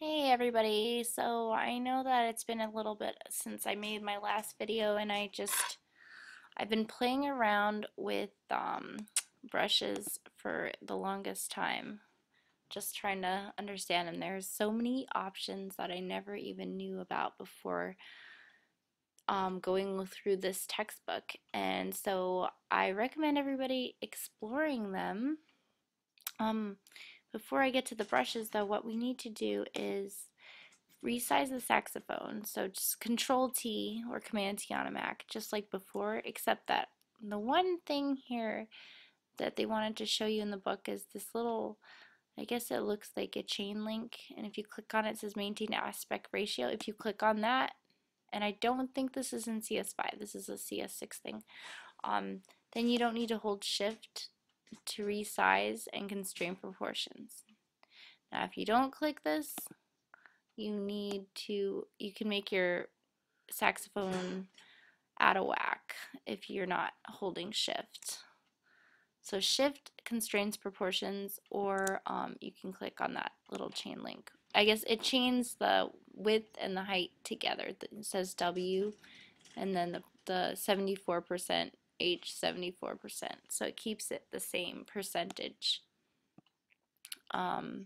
Hey everybody, so I know that it's been a little bit since I made my last video and I've been playing around with brushes for the longest time, just trying to understand them. There's so many options that I never even knew about before going through this textbook, and so I recommend everybody exploring them. Um, Before I get to the brushes though, what we need to do is resize the saxophone. So just Control T or Command T on a Mac, just like before, except that the one thing here that they wanted to show you in the book is this little, I guess it looks like a chain link, and if you click on it, it says maintain aspect ratio. If you click on that, and I don't think this is in CS5, this is a CS6 thing, then you don't need to hold shift to resize and constrain proportions. Now if you don't click this, you can make your saxophone out of whack if you're not holding shift. So shift constrains proportions, or you can click on that little chain link. I guess it chains the width and the height together. It says W and then the 74% H 74%. So it keeps it the same percentage. And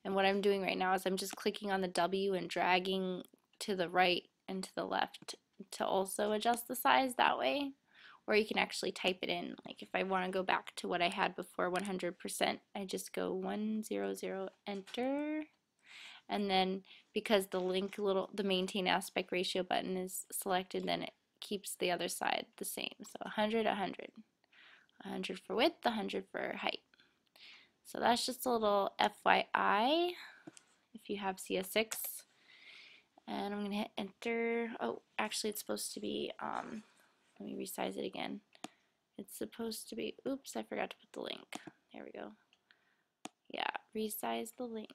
what I'm doing right now is I'm just clicking on the W and dragging to the right and to the left to also adjust the size that way. Or you can actually type it in. Like if I want to go back to what I had before 100%, I just go 100, enter. And then because the maintain aspect ratio button is selected, then it keeps the other side the same. So 100, 100. 100 for width, 100 for height. So that's just a little FYI if you have CS6. And I'm going to hit enter. Oh, actually it's supposed to be, let me resize it again. It's supposed to be, oops, I forgot to put the link. There we go. Yeah, resize the link.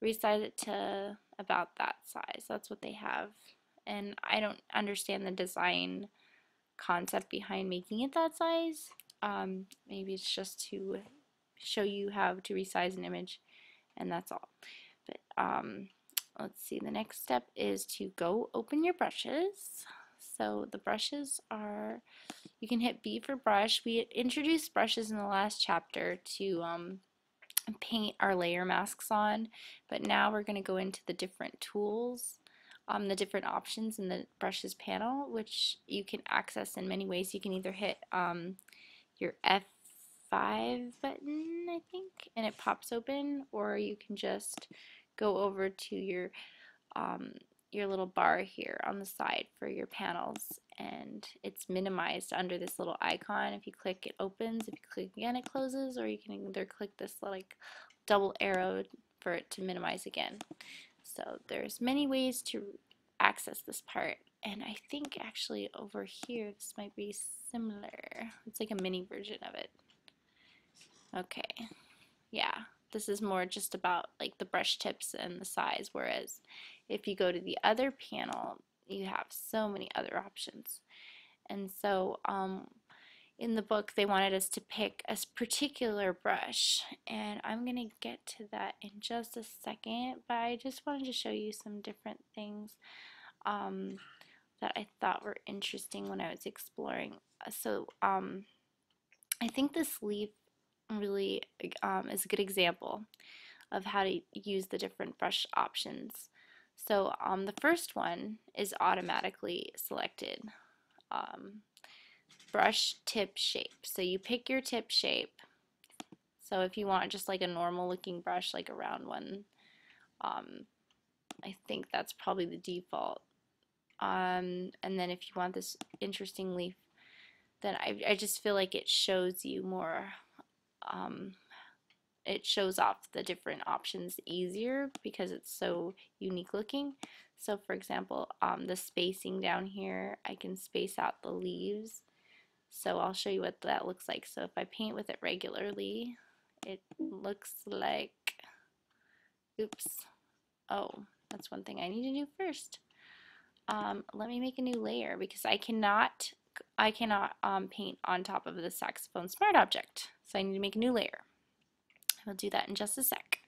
Resize it to about that size. That's what they have. And I don't understand the design concept behind making it that size. Maybe it's just to show you how to resize an image, and that's all. But let's see, the next step is to go open your brushes. So the brushes are, you can hit B for brush. We introduced brushes in the last chapter to paint our layer masks on, but now we're going to go into the different tools, the different options in the brushes panel, which you can access in many ways. You can either hit your F5 button, I think, and it pops open, or you can just go over to your little bar here on the side for your panels, and it's minimized under this little icon. If you click, it opens. If you click again, it closes, or you can either click this like double arrow for it to minimize again. So there's many ways to access this part, and I think actually over here this might be similar. It's like a mini version of it. Okay, yeah, this is more just about like the brush tips and the size, whereas if you go to the other panel, you have so many other options. And so in the book they wanted us to pick a particular brush, and I'm gonna get to that in just a second, but I just wanted to show you some different things that I thought were interesting when I was exploring. So I think this leaf really is a good example of how to use the different brush options. So the first one is automatically selected. Brush tip shape. So you pick your tip shape. So if you want just like a normal looking brush, like a round one, I think that's probably the default. And then if you want this interesting leaf, then I just feel like it shows you more, it shows off the different options easier because it's so unique looking. So for example, the spacing down here, I can space out the leaves. So I'll show you what that looks like. So if I paint with it regularly, it looks like, oops, oh, that's one thing I need to do first. Let me make a new layer because I cannot paint on top of the saxophone smart object. So I need to make a new layer. We'll do that in just a sec.